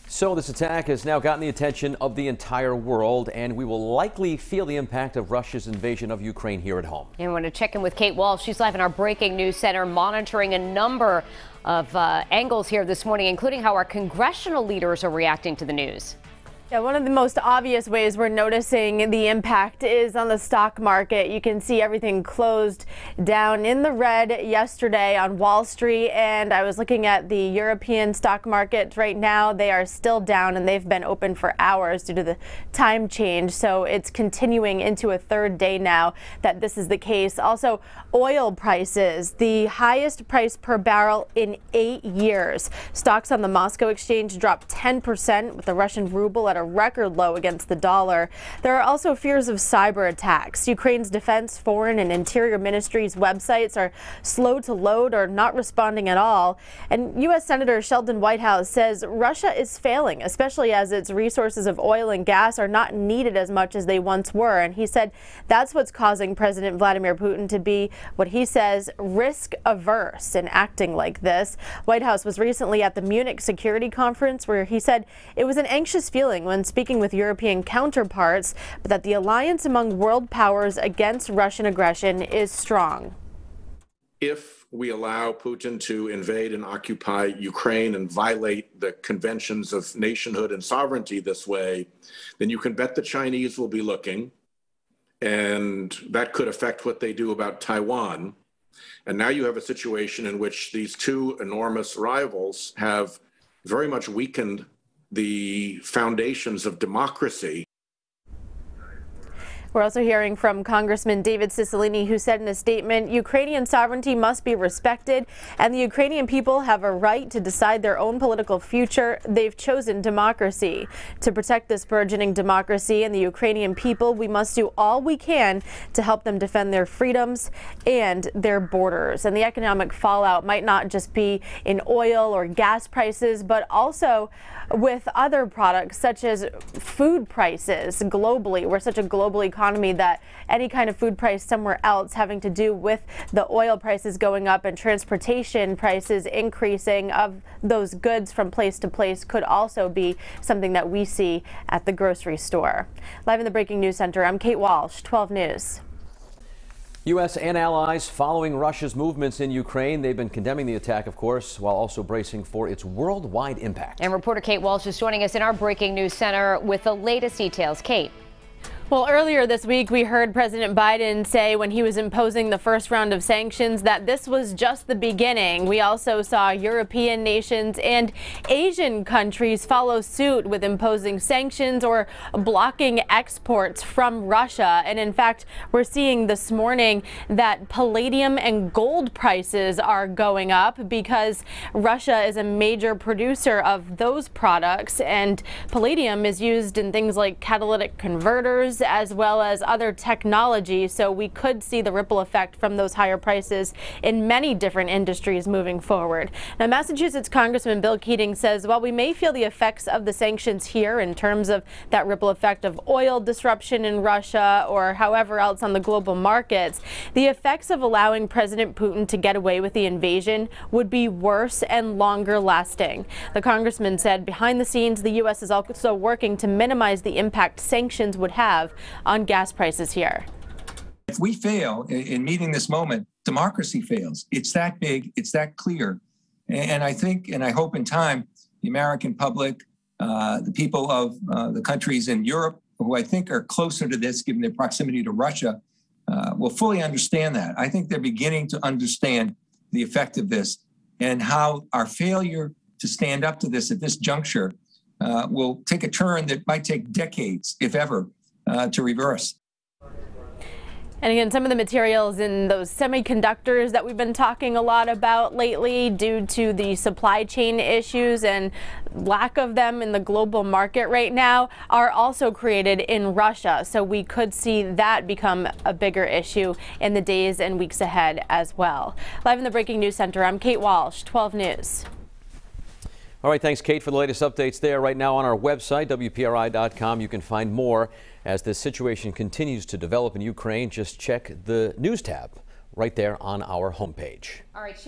So this attack has now gotten the attention of the entire world, and we will likely feel the impact of Russia's invasion of Ukraine here at home. And I want to check in with Kate Walsh. She's live in our breaking news center, monitoring a number of angles here this morning, including how our congressional leaders are reacting to the news. Yeah, one of the most obvious ways we're noticing the impact is on the stock market. You can see everything closed down in the red yesterday on Wall Street, and I was looking at the European stock market right now. They are still down, and they've been open for hours due to the time change. So it's continuing into a third day now that this is the case. Also, oil prices, the highest price per barrel in 8 years. Stocks on the Moscow exchange dropped 10%, with the Russian ruble at a record low against the dollar. There are also fears of cyber attacks. Ukraine's defense, foreign and interior ministries' websites are slow to load or not responding at all. And U.S. Senator Sheldon Whitehouse says Russia is failing, especially as its resources of oil and gas are not needed as much as they once were. And he said that's what's causing President Vladimir Putin to be what he says risk averse in acting like this. Whitehouse was recently at the Munich Security Conference, where he said it was an anxious feeling when speaking with European counterparts, but that the alliance among world powers against Russian aggression is strong. If we allow Putin to invade and occupy Ukraine and violate the conventions of nationhood and sovereignty this way, then you can bet the Chinese will be looking, and that could affect what they do about Taiwan. And now you have a situation in which these two enormous rivals have very much weakened the foundations of democracy. We're also hearing from Congressman David Cicilline, who said in a statement, Ukrainian sovereignty must be respected, and the Ukrainian people have a right to decide their own political future. They've chosen democracy. To protect this burgeoning democracy and the Ukrainian people, we must do all we can to help them defend their freedoms and their borders. And the economic fallout might not just be in oil or gas prices, but also with other products such as food prices globally. We're such a global economy that any kind of food price somewhere else having to do with the oil prices going up and transportation prices increasing of those goods from place to place could also be something that we see at the grocery store. Live in the Breaking News Center, I'm Kate Walsh, 12 News. U.S. and allies following Russia's movements in Ukraine. They've been condemning the attack, of course, while also bracing for its worldwide impact. And reporter Kate Walsh is joining us in our Breaking News Center with the latest details. Kate. Well, earlier this week, we heard President Biden say when he was imposing the first round of sanctions that this was just the beginning. We also saw European nations and Asian countries follow suit with imposing sanctions or blocking exports from Russia. And in fact, we're seeing this morning that palladium and gold prices are going up because Russia is a major producer of those products. And palladium is used in things like catalytic converters, as well as other technology. So we could see the ripple effect from those higher prices in many different industries moving forward. Now, Massachusetts Congressman Bill Keating says while we may feel the effects of the sanctions here in terms of that ripple effect of oil disruption in Russia or however else on the global markets, the effects of allowing President Putin to get away with the invasion would be worse and longer lasting. The congressman said behind the scenes, the U.S. is also working to minimize the impact sanctions would have on gas prices here. If we fail in meeting this moment, democracy fails. It's that big, it's that clear. And I think, and I hope in time, the American public, the people of the countries in Europe, who I think are closer to this given their proximity to Russia, will fully understand that. I think they're beginning to understand the effect of this and how our failure to stand up to this at this juncture will take a turn that might take decades, if ever, to reverse. And again, some of the materials in those semiconductors that we've been talking a lot about lately due to the supply chain issues and lack of them in the global market right now are also created in Russia. So we could see that become a bigger issue in the days and weeks ahead as well. Live in the Breaking News Center, I'm Kate Walsh, 12 News. All right, thanks, Kate, for the latest updates there. Right now on our website, WPRI.com, you can find more as this situation continues to develop in Ukraine. Just check the news tab right there on our homepage. All right.